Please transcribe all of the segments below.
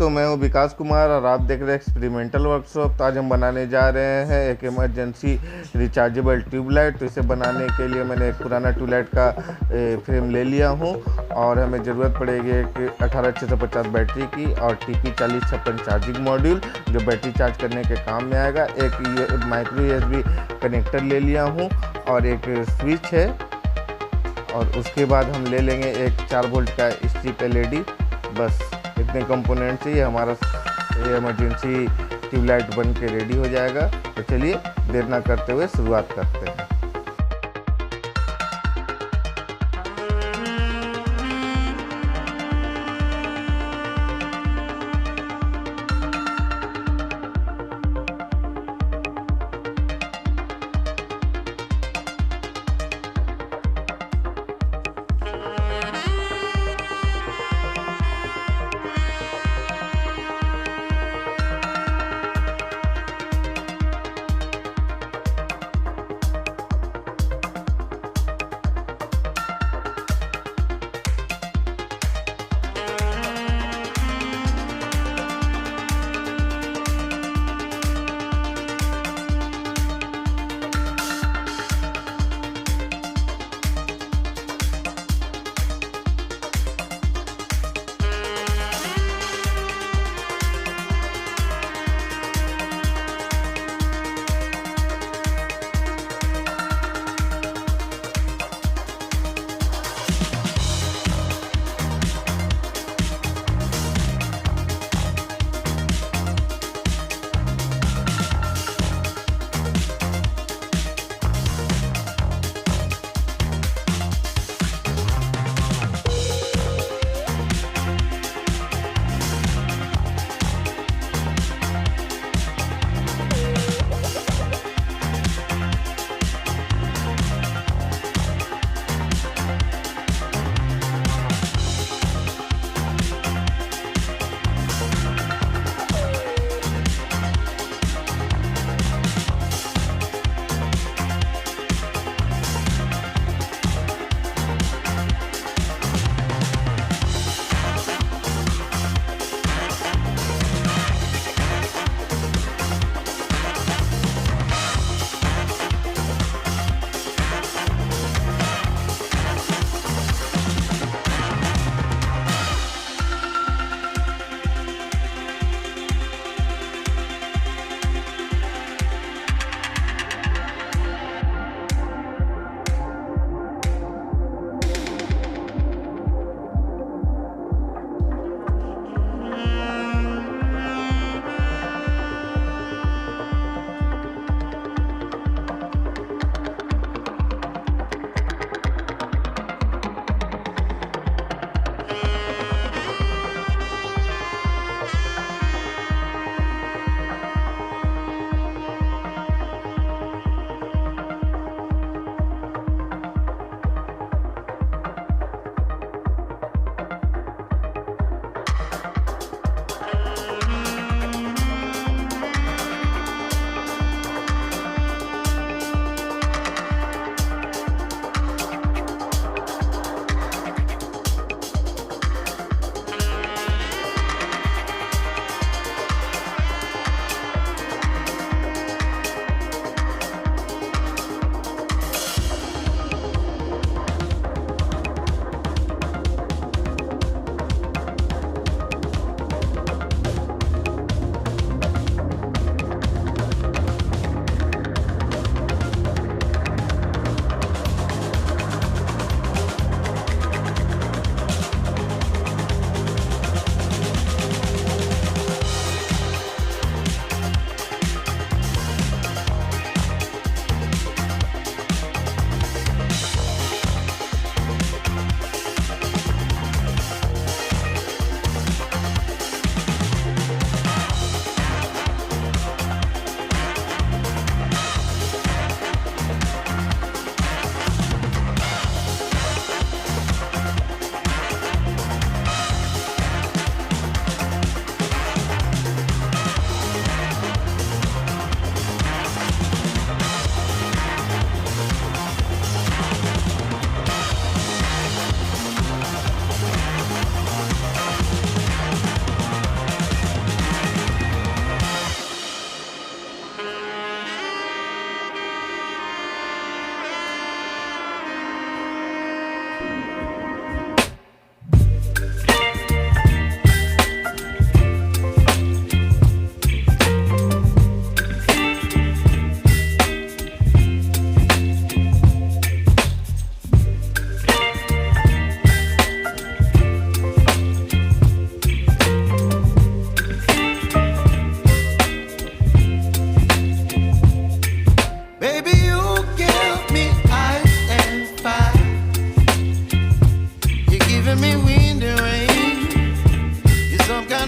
दोस्तों, मैं हूं विकास कुमार और आप देख रहे हैं एक्सपेरिमेंटल वर्कशॉप। तो आज हम बनाने जा रहे हैं एक इमरजेंसी रिचार्जेबल ट्यूबलाइट। तो इसे बनाने के लिए मैंने एक पुराना ट्यूबलाइट का फ्रेम ले लिया हूं और हमें ज़रूरत पड़ेगी एक 18650 बैटरी की और TP 4056 चार्जिंग मॉड्यूल जो बैटरी चार्ज करने के काम में आएगा। एक माइक्रो USB कनेक्टर ले लिया हूँ और एक स्विच है। और उसके बाद हम ले लेंगे एक 4 वोल्ट का स्ट्रिप LED। बस इतने कंपोनेंट से ये हमारा इमरजेंसी ट्यूबलाइट बन के रेडी हो जाएगा। तो चलिए देर ना करते हुए शुरुआत करते हैं।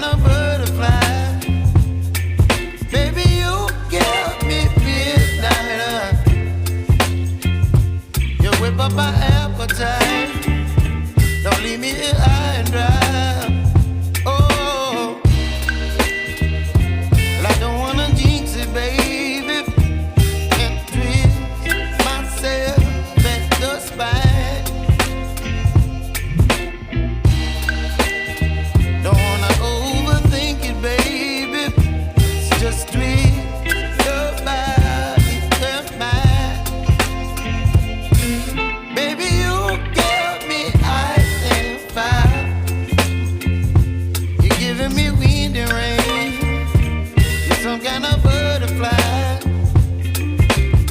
of butterfly. Baby, you give me midnight. You whip up my appetite. Don't leave me here high and dry. Oh, well, I don't wanna jinx it, baby, and twist myself at the spine. Don't wanna overthink it, baby. It's just twist your body and mine. Baby, you give me ice and fire. You're giving me wind and rain. You're some kind of butterfly.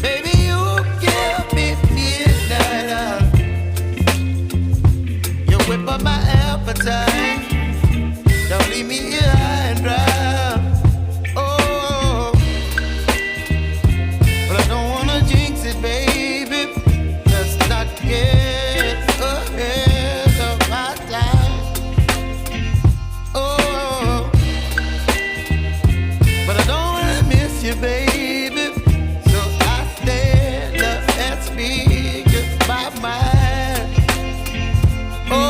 Baby, you give me midnight. You whip up my appetite. Don't leave me here high and dry. Oh, but I don't wanna jinx it, baby. Let's not get ahead of my time. Oh, but I don't wanna miss you, baby. So I stand up and speak my mind. Oh.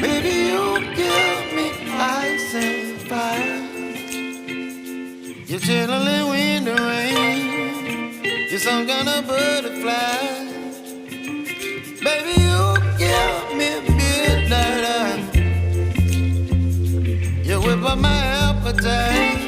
Baby, you give me ice and fire. You're chilling wind and rain. You're some kind of butterfly. Baby, you give me midnight. You whip up my appetite.